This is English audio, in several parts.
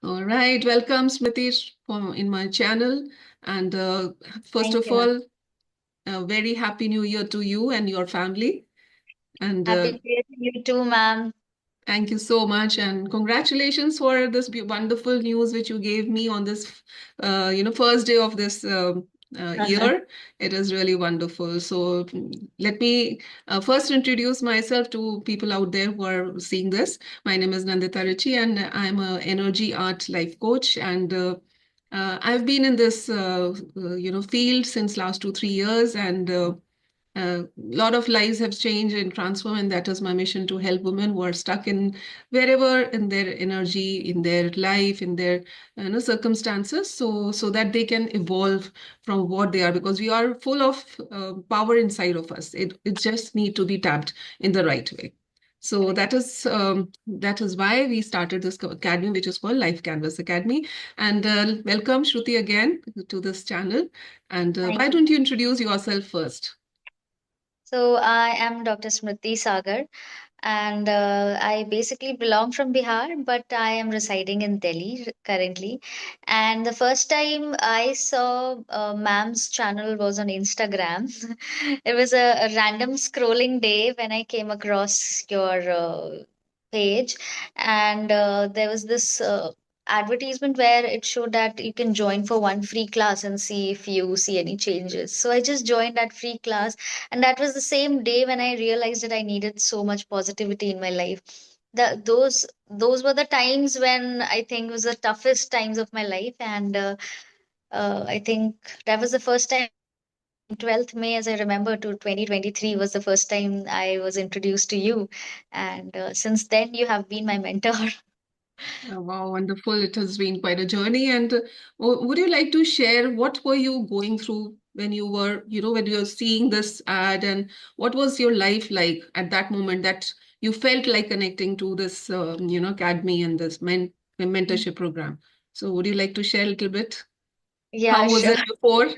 All right, welcome Smriti in my channel. And first Thank of you. all, a very happy new year to you and your family. And Happy New Year to you too, ma'am. thank you so much. And congratulations for this wonderful news which you gave me on this, first day of this year. It is really wonderful. So let me first introduce myself to people out there who are seeing this. My name is Nandita Richie, and I'm a energy art life coach. And I've been in this, field since last 2, 3 years, and a lot of lives have changed and transformed, and that is my mission to help women who are stuck in wherever in their energy, in their life, in their circumstances, so that they can evolve from what they are, because we are full of power inside of us. It just need to be tapped in the right way. So Correct. that is why we started this academy, which is called Life Canvas Academy. And welcome, Shruti, again to this channel. And Thank why you. don't you introduce yourself first? So I am Dr. Smriti Sagar, and I basically belong from Bihar, but I am residing in Delhi currently. And the first time I saw ma'am's channel was on Instagram. It was a random scrolling day when I came across your page, and there was this advertisement where it showed that you can join for one free class and see if you see any changes. So I just joined that free class, and that was the same day when I realized that I needed so much positivity in my life. Those were the times when I think was the toughest times of my life, and I think that was the first time. 12th May, as I remember, to 2023 was the first time I was introduced to you, and since then you have been my mentor. Wow, wonderful. It has been quite a journey. And would you like to share what were you going through when you were, when you were seeing this ad, and what was your life like at that moment that you felt like connecting to this, academy and this mentorship program? So would you like to share a little bit? Yeah, How was sure. it before?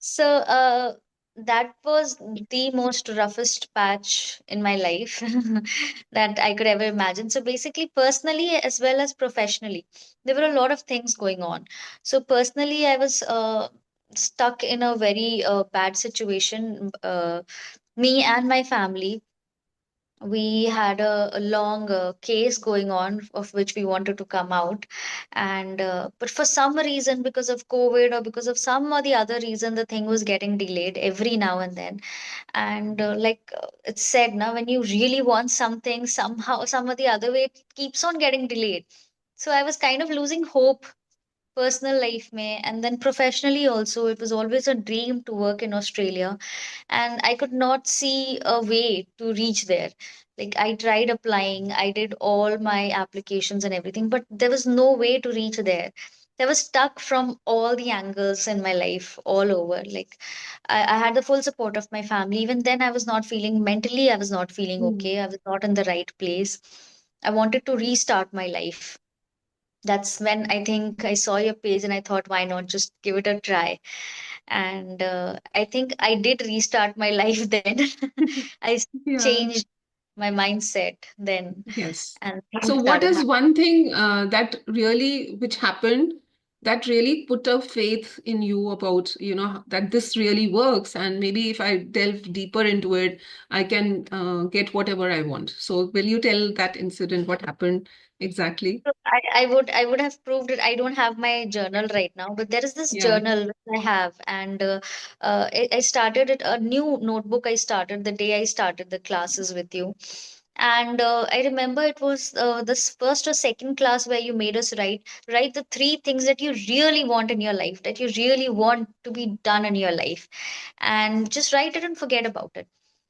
So, that was the most roughest patch in my life that I could ever imagine. So, basically, personally as well as professionally, there were a lot of things going on. So, personally, I was stuck in a very bad situation. Me and my family, we had a long case going on of which we wanted to come out, and but for some reason, because of COVID or because of some or the other reason, the thing was getting delayed every now and then. And it's said now, when you really want something, somehow some or the other way, it keeps on getting delayed. So I was kind of losing hope, personal life mein, and then professionally also. It was always a dream to work in Australia, and I could not see a way to reach there. Like, I tried applying, I did all my applications and everything, but there was no way to reach there. I was stuck from all the angles in my life, all over. Like, I had the full support of my family. Even then, I was not feeling mentally, I was not feeling Mm. okay. I was not in the right place. I wanted to restart my life. That's when I think I saw your page and I thought, why not just give it a try? And I think I did restart my life then. I Yeah. changed my mindset then, Yes. and So things what started is happening. one thing which happened that really put a faith in you about, that this really works, and maybe if I delve deeper into it, I can get whatever I want. So will you tell that incident, what happened exactly? So I would have proved it. I don't have my journal right now, but there is this Yeah. journal which I have, and I started it, a new notebook I started the day I started the classes with you. And I remember it was this first or second class where you made us write the three things that you really want in your life, that you really want to be done in your life, and just write it and forget about it.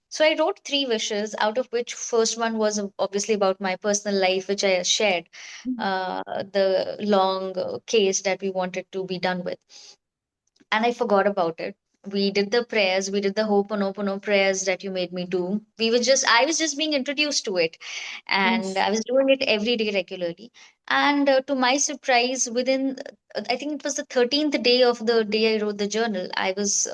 So I wrote three wishes, out of which first one was obviously about my personal life, which I shared, the long case that we wanted to be done with, and I forgot about it. We did the prayers, we did the Ho'oponopono prayers that you made me do. I was just being introduced to it, and Yes. I was doing it every day regularly. And to my surprise, within I think it was the 13th day of the day I wrote the journal, I was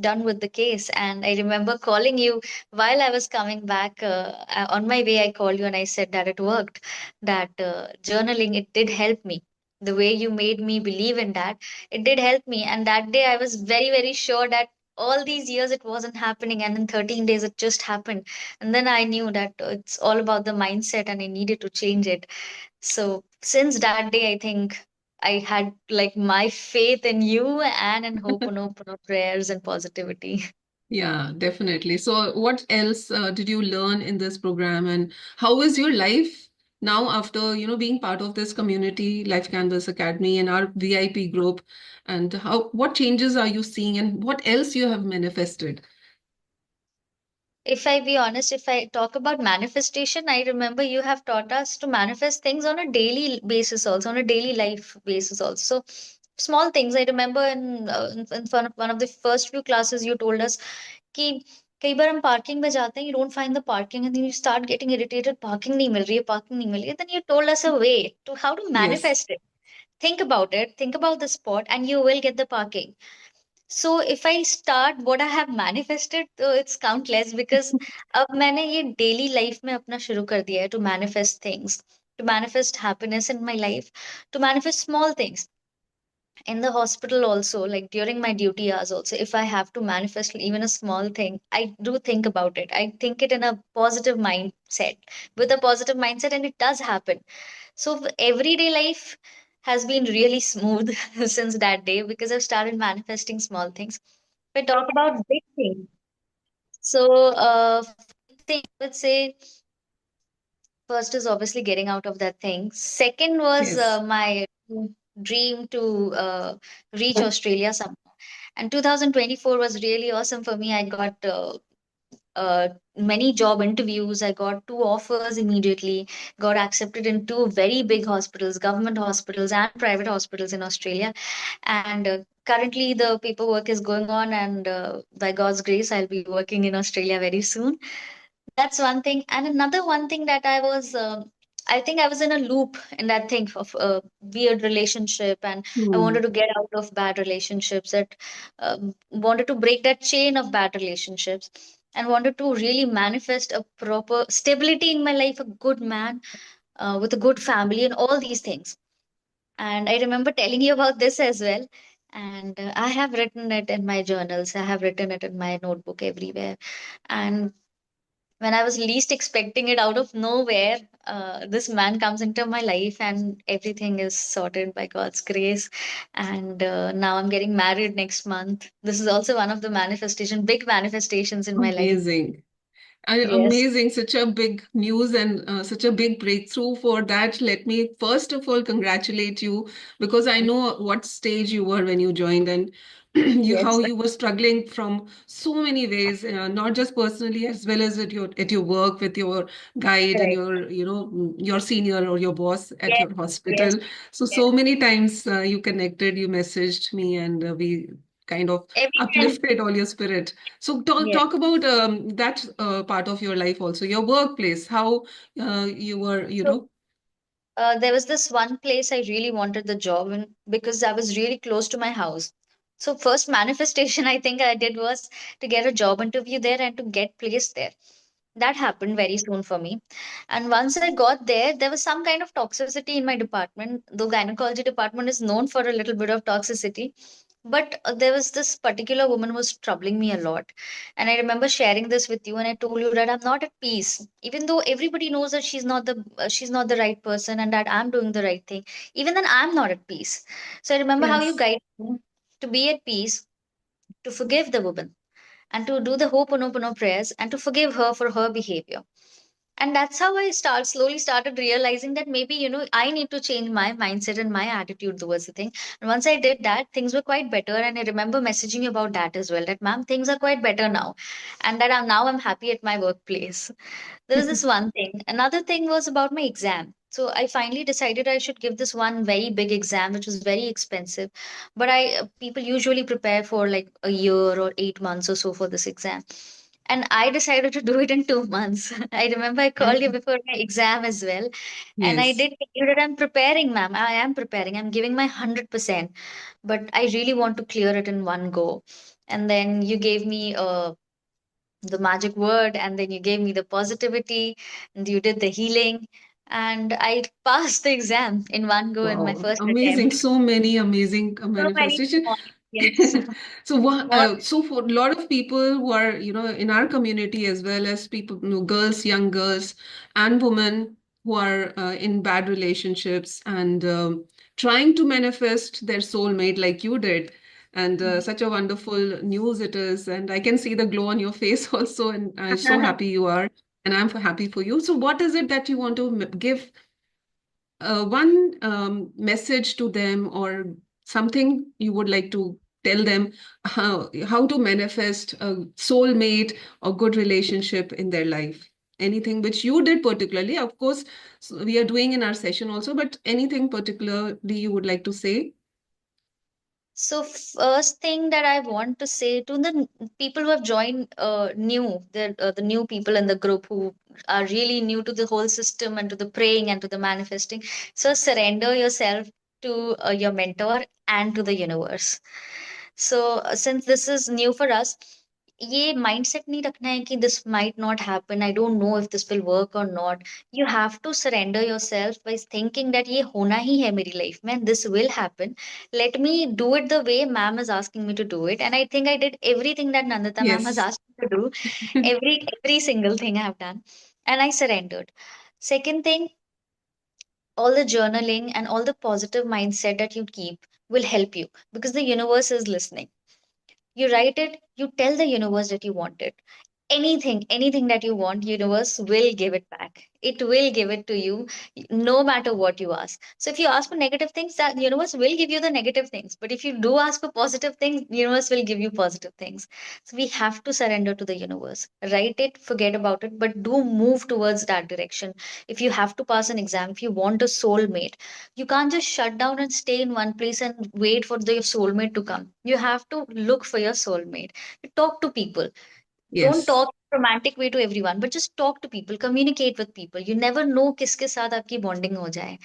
done with the case. And I remember calling you while I was coming back. On my way, I called you and I said that it worked, that journaling, it did help me. The way you made me believe in that, it did help me. And that day I was very, very sure that all these years it wasn't happening, and in 13 days it just happened. And then I knew that it's all about the mindset and I needed to change it. So since that day, I think I had like my faith in you and in Ho'oponopono prayers and positivity. Yeah, definitely. So, what else did you learn in this program, and how is your life now after, being part of this community, Life Canvas Academy and our VIP group, and what changes are you seeing, and what else you have manifested? If I be honest, if I talk about manifestation, I remember you have taught us to manifest things on a daily basis, also on a daily life basis, also. So small things. I remember in front of one of the first few classes, you told us कि कई बार हम parking में जाते हैं, you don't find the parking and then you start getting irritated, parking नहीं मिल रही है, parking नहीं मिल रही है. Then you told us a way to how to Yes. manifest it. Think about it, think about the spot, and you will get the parking. So if I start what I have manifested, तो it's countless, because अब मैंने ये daily life में अपना शुरू कर दिया है to manifest things, to manifest happiness in my life, to manifest small things in the hospital also, like during my duty hours also. If I have to manifest even a small thing, I do think about it. I think it in a positive mindset, with a positive mindset, and it does happen. So everyday life has been really smooth since that day, because I've started manifesting small things. If I talk about big things, so big thing, I would say first is obviously getting out of that thing. Second was Yes. my dream to reach Australia somehow. And 2024 was really awesome for me. I got many job interviews. I got two offers immediately, got accepted in two very big hospitals, government hospitals and private hospitals in Australia. And currently, the paperwork is going on, and by God's grace, I'll be working in Australia very soon. That's one thing. And another one thing that I think I was in a loop in that thing of a weird relationship, and I Hmm. wanted to get out of bad relationships, that wanted to break that chain of bad relationships, and wanted to really manifest a proper stability in my life, a good man with a good family, and all these things. And I remember telling you about this as well. And I have written it in my journals, I have written it in my notebook everywhere. And when I was least expecting it, out of nowhere, this man comes into my life, and everything is sorted by God's grace. And now I'm getting married next month. This is also one of the big manifestations in my life. Amazing. Yes, Amazing, such a big news and such a big breakthrough. For that, let me first of all congratulate you, because I know what stage you were when you joined, and how yes, you were struggling from so many ways, not just personally, as well as at your work with your guide and correct. your your senior or your boss at Yes, your yes, hospital. So yes. so many times you connected, you messaged me, and we kind of Every time, uplifted all your spirit. So yes. talk about that part of your life also, your workplace, how you were, So there was this one place I really wanted the job in, because I was really close to my house. So first manifestation I think I did was to get a job interview there and to get placed there. That happened very soon for me. And once I got there, there was some kind of toxicity in my department. Though gynecology department is known for a little bit of toxicity, but there was this particular woman who was troubling me a lot. And I remember sharing this with you, and I told you that I'm not at peace, even though everybody knows that she's not the right person, and that I'm doing the right thing. Even then, I'm not at peace. So I remember how you yes. guided me to be at peace, to forgive the woman, and to do the Ho'oponopono prayers, and to forgive her for her behavior. And that's how I slowly started realizing that maybe, I need to change my mindset and my attitude towards the thing. And once I did that, things were quite better. And I remember messaging you about that as well, that ma'am, things are quite better now, and that I'm happy at my workplace. There was this one thing. Another thing was about my exam. So I finally decided I should give this one very big exam, which was very expensive. But people usually prepare for like a year or 8 months or so for this exam. And I decided to do it in 2 months. I remember I called you Mhm. before my exam as well. And I Yes. did tell you that I'm preparing, ma'am. I am preparing. I'm giving my 100%. But I really want to clear it in one go. And then you gave me the magic word, and then you gave me the positivity, and you did the healing, and I passed the exam in one go in my Wow, first amazing. attempt. So many amazing So many manifestation. small, yes. So what, Small. so for a lot of people who are, in our community as well as people, girls, young girls and women who are in bad relationships and trying to manifest their soulmate like you did. And Mhm. such a wonderful news it is. And I can see the glow on your face also. And I'm so happy you are. And I'm happy for you. So what is it that you want to give one message to them or something you would like to tell them how to manifest a soulmate or good relationship in their life? Anything which you did particularly, of course, we are doing in our session also, but anything particularly you would like to say? So first thing that I want to say to the people who have joined new, the new people in the group who are really new to the whole system and to the praying and to the manifesting. So surrender yourself to your mentor and to the universe. So since this is new for us, ये mindset नहीं रखना है कि this might not happen. I don't know if this will work or not. You have to surrender yourself by thinking that ये होना ही है मेरी life में. This will happen. Let me do it the way ma'am is asking me to do it. And I think I did everything that Nandita ma'am has Yes. asked me to do. Every single thing I have done. And I surrendered. Second thing, all the journaling and all the positive mindset that you keep will help you because the universe is listening. You write it, you tell the universe that you want it. Anything that you want, universe will give it back. It will give it to you no matter what you ask. So if you ask for negative things, that universe will give you the negative things. But if you do ask for positive things, universe will give you positive things. So we have to surrender to the universe. Write it, forget about it, but do move towards that direction. If you have to pass an exam, if you want a soulmate, you can't just shut down and stay in one place and wait for the soulmate to come. You have to look for your soulmate. Talk to people. Don't Yes. talk romantic way to everyone, but just talk to people, communicate with people. You never know किसके साथ आपकी bonding हो जाए.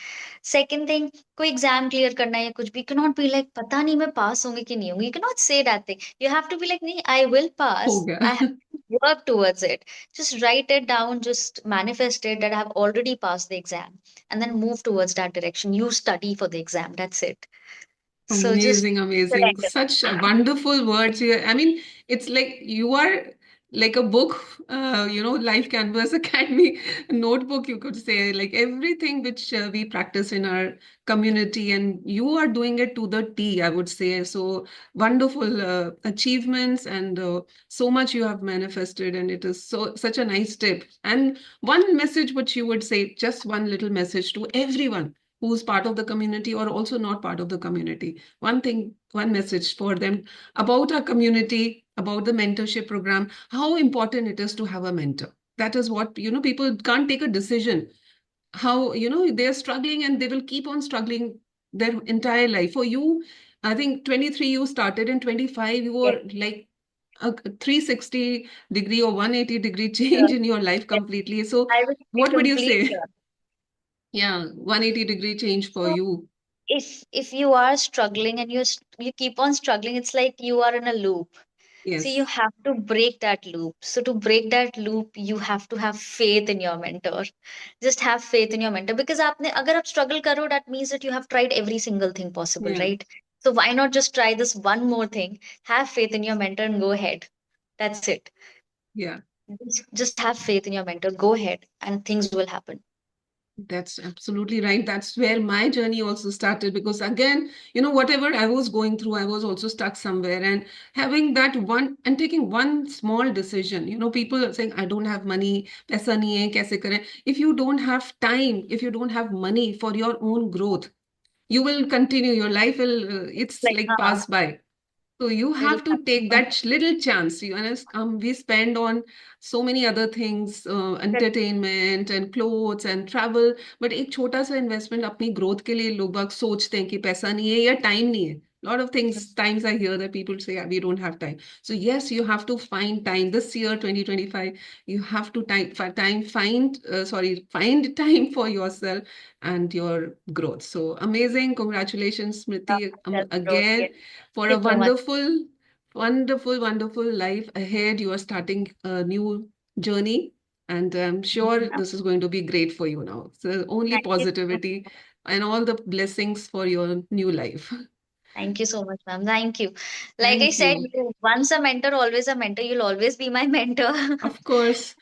Second thing, कोई exam clear करना है या कुछ भी, you cannot be like पता नहीं मैं pass होंगी कि नहीं होंगी. You cannot say that thing. You have to be like नहीं, I will हो pass. गया. I have to work towards it. Just write it down, just manifest it that I have already passed the exam, and then move towards that direction. You study for the exam. That's it. So just Amazing, amazing. surrender. Such wonderful words here. I mean, it's like you are like a book, Life Canvas Academy notebook, you could say, like everything which we practice in our community, and you are doing it to the T, I would say. So wonderful achievements, and so much you have manifested, and it is such a nice tip. And one message which you would say, just one little message to everyone who's part of the community or also not part of the community. One thing, one message for them about our community, about the mentorship program, how important it is to have a mentor. That is what, people can't take a decision. How, they're struggling and they will keep on struggling their entire life. For you, I think 23 you started, and 25 you Yes, were like a 360 degree or 180-degree change sure. in your life Yes. completely. So I will be what would you complete. say? Yeah, 180-degree change for So you. if you are struggling and you keep on struggling, it's like you are in a loop. So you Yes. have to break that loop. So to break that loop, you have to have faith in your mentor. Just have faith in your mentor because आपने अगर आप struggle करो, that means that you have tried every single thing possible, Yeah. right? So why not just try this one more thing? Have faith in your mentor and go ahead. That's it. Yeah. Just have faith in your mentor. Go ahead, and things will happen. That's absolutely right. That's where my journey also started because again, whatever I was going through, I was also stuck somewhere. And having that one and taking one small decision, people are saying, I don't have money, paisa nahi hai, kaise kare? If you don't have time, if you don't have money for your own growth, you will continue, your life will, it's Like, like pass by. So you Very have to take happy. that little chance. We spend on so many other things, entertainment and clothes and travel, but एक छोटा सा investment अपनी growth के लिए लोग बाग सोचते हैं कि पैसा नहीं है या time नहीं है. Lot of things, times I hear that people say, "Yeah, we don't have time." So yes, you have to find time. This year, 2025, you have to find time for yourself and your growth. So amazing. Congratulations, Smriti, Self-growth. Yes. again for a Thank you so much. wonderful life ahead. You are starting a new journey, and I'm sure this is going to be great for you now. So only Thank you. positivity and all the blessings for your new life. Thank you so much, ma'am. Thank you. Like I Thank said, you. once a mentor, always a mentor. You'll always be my mentor. Of course.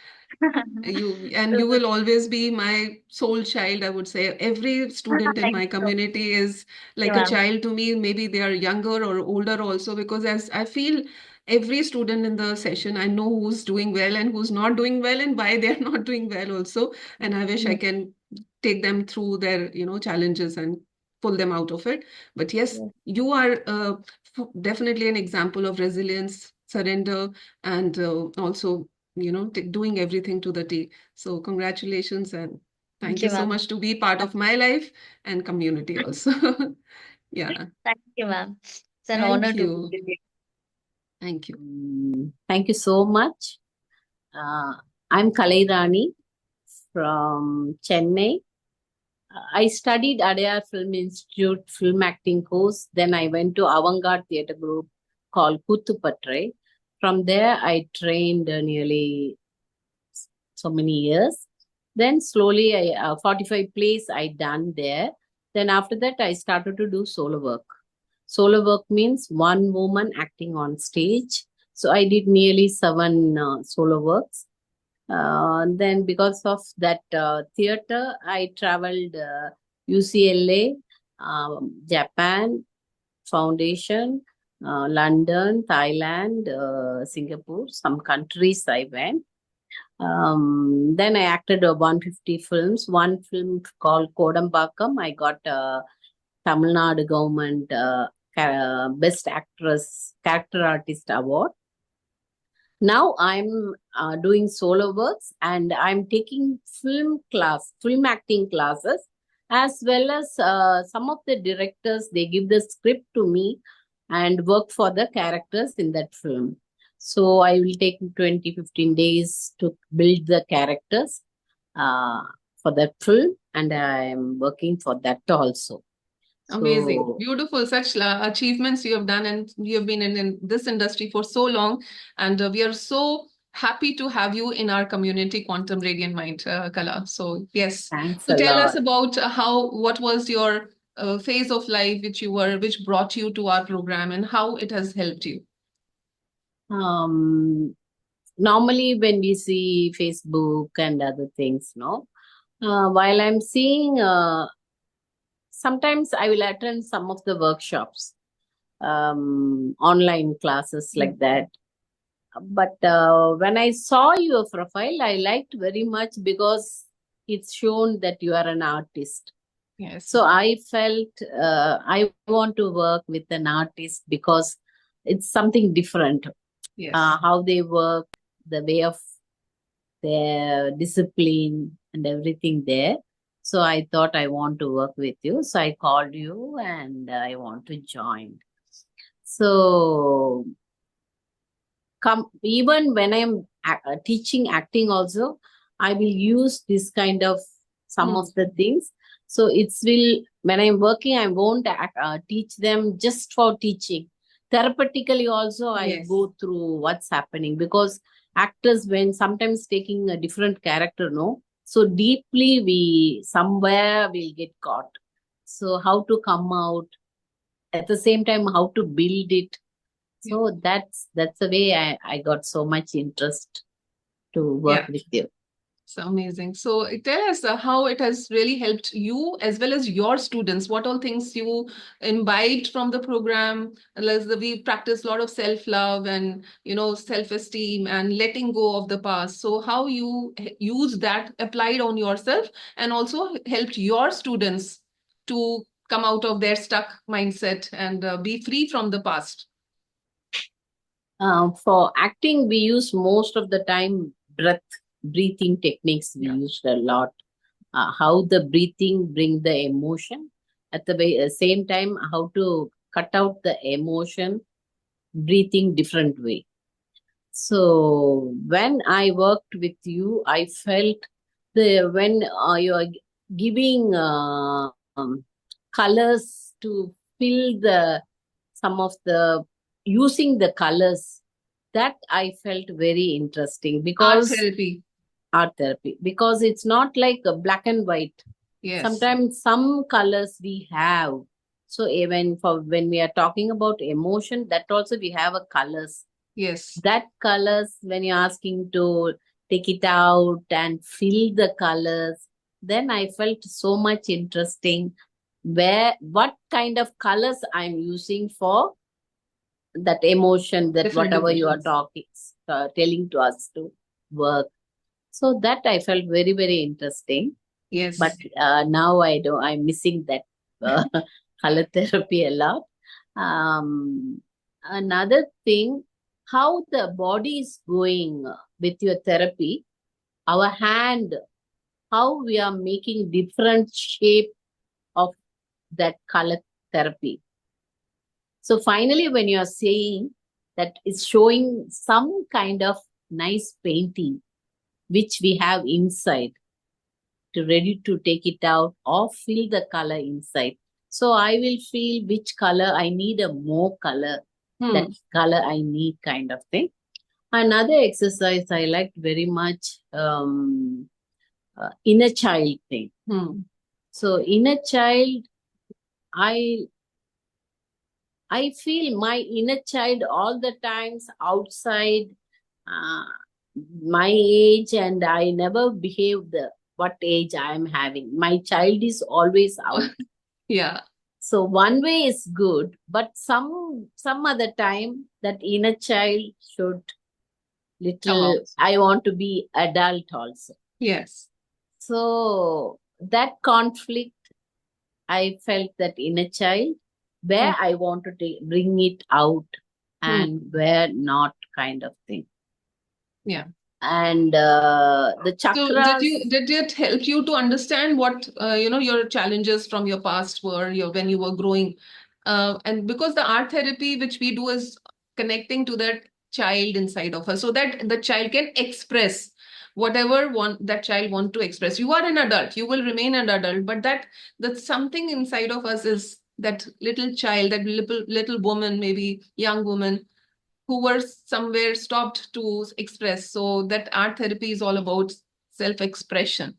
You So, will always be my soul child, I would say. Every student in thank my you so much, community is like a ma'am. child to me. Maybe they are younger or older also, because as I feel every student in the session, I know who's doing well and who's not doing well and why they're not doing well also. And I wish I Mm, can take them through their, challenges and pull them out of it. But yes, yes. you are definitely an example of resilience, surrender, and also doing everything to the T. So congratulations, and Thank thank you, you so ma'am. much to be part of my life and community also. Yeah. Thank you, ma'am. It's an honor Thank to be you. with you. Thank you. Thank you so much. I'm Kalairani from Chennai. I studied Adyar Film Institute film acting course. Then I went to avant-garde theatre group called Kuttupatre. From there, I trained nearly so many years. Then slowly, 45 plays I done there. Then after that, I started to do solo work. Solo work means one woman acting on stage. So I did nearly 7 solo works. Then because of that theater, I traveled UCLA, Japan, Foundation, London, Thailand, Singapore, some countries I went. Then I acted 150 films. One film called Kodambakam. I got Tamil Nadu government Best Actress Character Artist Award. Now I'm doing solo works and I'm taking film acting classes, as well as some of the directors, they give the script to me and work for the characters in that film. So I will take 20-15 days to build the characters uh, for that film, and I'm working for that also. Amazing. So Beautiful. Such achievements you have done, and you have been in this industry for so long. And we are so happy to have you in our community, Quantum Radiant Mind, Kala. So, yes. thanks So, a tell us lot. about what was your phase of life which brought you to our program and how it has helped you. Um, Normally when we see Facebook and other things, no, while I'm seeing, sometimes I will attend some of the workshops, online classes like that. But when I saw your profile, I liked very much because it's shown that you are an artist. Yes. So I felt I want to work with an artist because it's something different. Yes. How they work, the way of their discipline and everything there. So I thought I want to work with you. So I called you and I want to join. So come even when I'm teaching acting also, I will use this kind of some of the things. So it's will when I'm working, I won't teach them just for teaching. Therapeutically also, I Yes. go through what's happening, because actors when sometimes taking a different character, no, so deeply we somewhere will get caught. So how to come out, at the same time how to build it. So that's the way I got so much interest to work Yeah. with you. So amazing. So tell us how it has really helped you as well as your students. What all things you imbibed from the program? We practice a lot of self-love and self-esteem and letting go of the past. So how you use that applied on yourself and also helped your students to come out of their stuck mindset and be free from the past. For acting, we use most of the time breathing techniques. We used a lot. How the breathing bring the emotion. At the same time, how to cut out the emotion, breathing different way. So when I worked with you, I felt when you are giving colors to fill some of the using the colors, that I felt very interesting Art because therapy. art therapy, because it's not like a black and white. Yes. Sometimes some colors we have. So even for when we are talking about emotion, that also we have a colors. Yes. That colors, when you're asking to take it out and fill the colors, then I felt so much interesting what kind of colors I'm using for that emotion, that Different whatever you are emotions. talking, telling to us to work. So that I felt very, very interesting. Yes. But now I'm missing that color therapy a lot. Another thing, how the body is going with your therapy, our hand, how we are making different shape of that color therapy. So finally, when you are saying that it's showing some kind of nice painting, which we have inside, to ready to take it out or fill the color inside. So I will feel which color I need a more color, that color I need kind of thing. Another exercise I liked very much, inner child thing. So inner child, I feel my inner child all the times outside uh, my age, and I never behave the what age I am having. My child is always out. Yeah. So one way is good, but some other time that inner child should Come little. out. I want to be adult also. Yes. So that conflict, I felt that inner child where I want to bring it out and where not kind of thing. Yeah. And the So chakras. did it help you to understand what your challenges from your past were when you were growing? And because the art therapy which we do is connecting to that child inside of us, so that the child can express whatever that child want to express. You are an adult, you will remain an adult, but that something inside of us is that little child, that little woman, maybe young woman, who were somewhere stopped to express. So that art therapy is all about self-expression.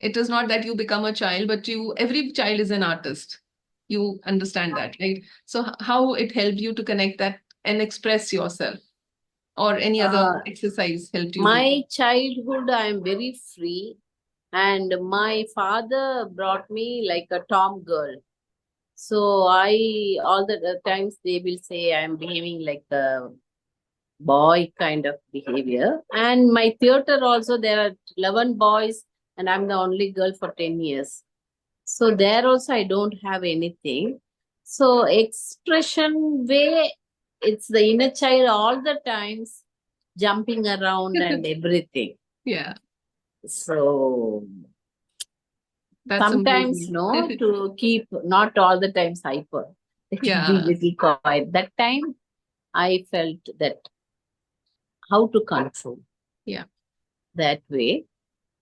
It is not that you become a child, but every child is an artist. You understand that, right? So how it helped you to connect that and express yourself, or any other exercise helped you to? My childhood, I am very free, and my father brought me like a tom girl. So I all the times they will say I am behaving like a boy kind of behavior. And my theater also, there are 11 boys and I'm the only girl for 10 years. So there also I don't have anything. So expression way, it's the inner child all the times jumping around and everything. Yeah. So That's sometimes amazing. to keep not all the times hyper. It should be Yeah. little quiet. That time I felt that how to control. Yeah. That way.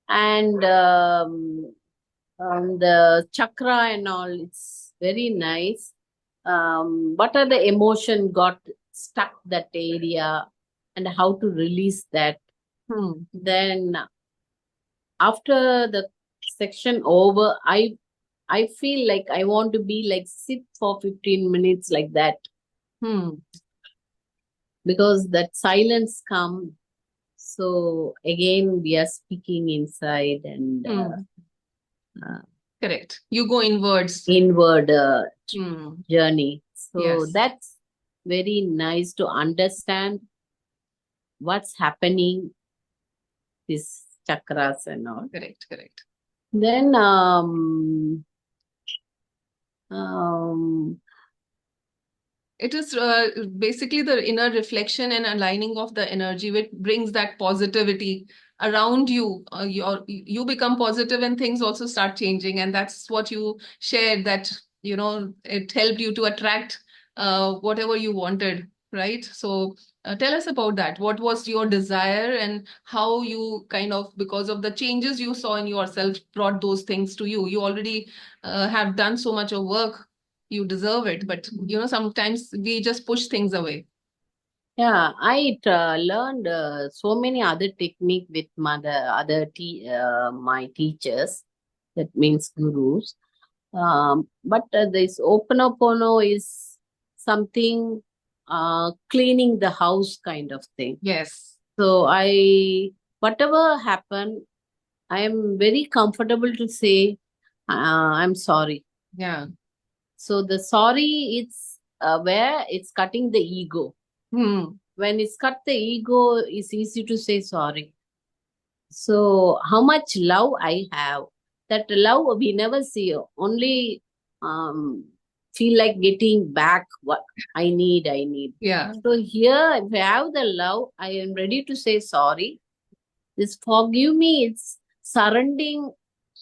And the chakra and all, it's very nice. What are the emotion got stuck that area and how to release that. Then after the section over, I feel like I want to be like sit for 15 minutes like that. Because that silence comes. So again, we are speaking inside and Correct. You go inwards. Inward journey. So Yes. that's very nice to understand what's happening, these chakras and all. Correct. Then It is basically the inner reflection and aligning of the energy, which brings that positivity around you. You become positive and things also start changing. And that's what you shared, that, it helped you to attract whatever you wanted, right? So tell us about that. What was your desire and how you kind of, because of the changes you saw in yourself, brought those things to you? You already have done so much of work, you deserve it, but sometimes we just push things away. Yeah, I learned so many other technique with my teachers. That means gurus. But this Oponopono is something cleaning the house kind of thing. Yes. So whatever happened, I am very comfortable to say I'm sorry. Yeah. So the sorry, it's where it's cutting the ego. When it's cut the ego, it's easy to say sorry. So how much love I have, that love we never see, only feel like getting back what I need. Yeah. So here, if I have the love, I am ready to say sorry. This forgive me, it's surrendering.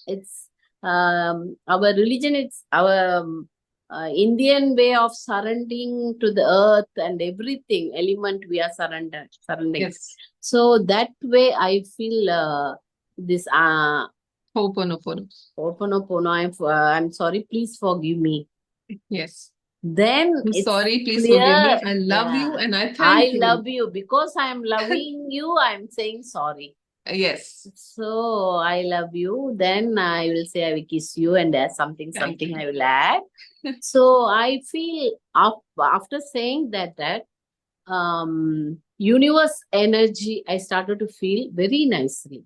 It's our religion, it's our Indian way of surrendering to the earth and everything element we are surrendering. Yes. So that way I feel this Ho'oponopono. I'm sorry, please forgive me. Yes. Then I'm it's sorry, please clear. forgive me. I love you and I thank you. Love you. Because I am loving you, I'm saying sorry. Yes. So I love you. Then I will say I will kiss you, and there's something you. I will add. So I feel after saying that universe energy, I started to feel very nicely.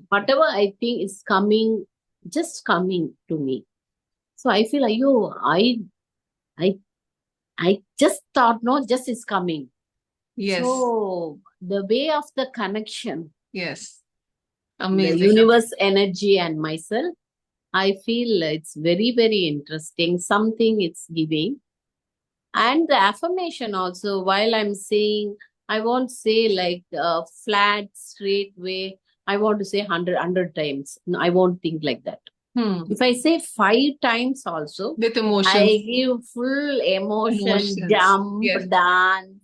Whatever I think is coming, just coming to me. So I feel like, I just thought, no, just is coming. Yes. So the way of the connection. Yes. Amazing. The universe energy and myself, I feel it's very, very interesting. Something it's giving. And the affirmation also, while I'm saying, I won't say like a flat, straight way. I want to say 100 times. No, I won't think like that. If I say 5 times also, with emotion, I give full emotion, jump, yes, dance,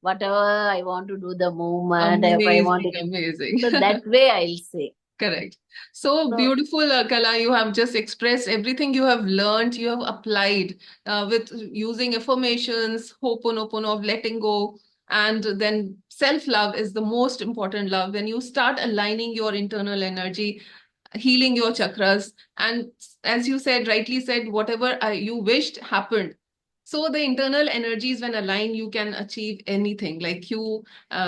whatever I want to do, the movement. If I want to, amazing. so that way I'll say. Correct. So beautiful, Kala. You have just expressed everything you have learned, you have applied with using affirmations, ho'oponopono, of letting go. And then self-love is the most important love. When you start aligning your internal energy, healing your chakras, and as you said, rightly said, whatever you wished happened. So the internal energies, when aligned, you can achieve anything. Like you,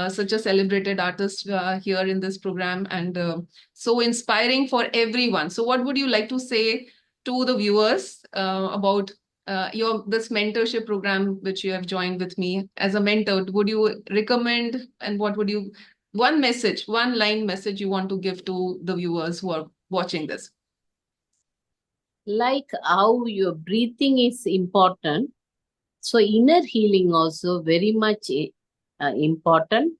such a celebrated artist here in this program, and so inspiring for everyone. So what would you like to say to the viewers about your this mentorship program which you have joined with me as a mentor? Would you recommend, and what would you, one message, one line message you want to give to the viewers who are watching this? Like how your breathing is important, so inner healing also very much important.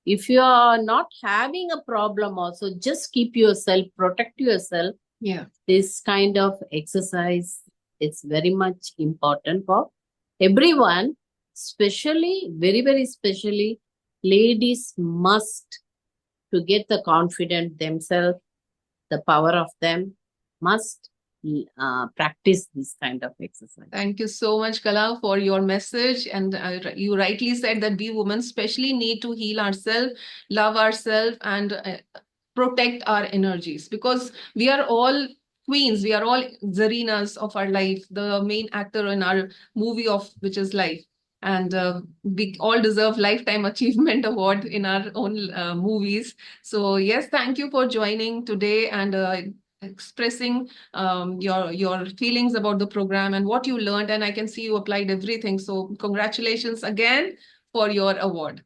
If you are not having a problem also, just keep yourself, protect yourself. Yeah. This kind of exercise is very much important for everyone, especially, very, very especially, ladies must, to get the confidence themselves, the power of them, must practice this kind of exercise. Thank you so much, Kala, for your message. And you rightly said that we women especially need to heal ourselves, love ourselves, and protect our energies, because we are all queens. We are all Zarinas of our life, the main actor in our movie of which is life. And we all deserve Lifetime Achievement Award in our own movies. So yes, thank you for joining today and expressing your feelings about the program and what you learned. And I can see you applied everything. So congratulations again for your award.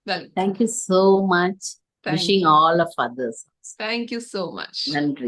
Well, thank you so much. Wishing all of others. Thank you so much. Nandri.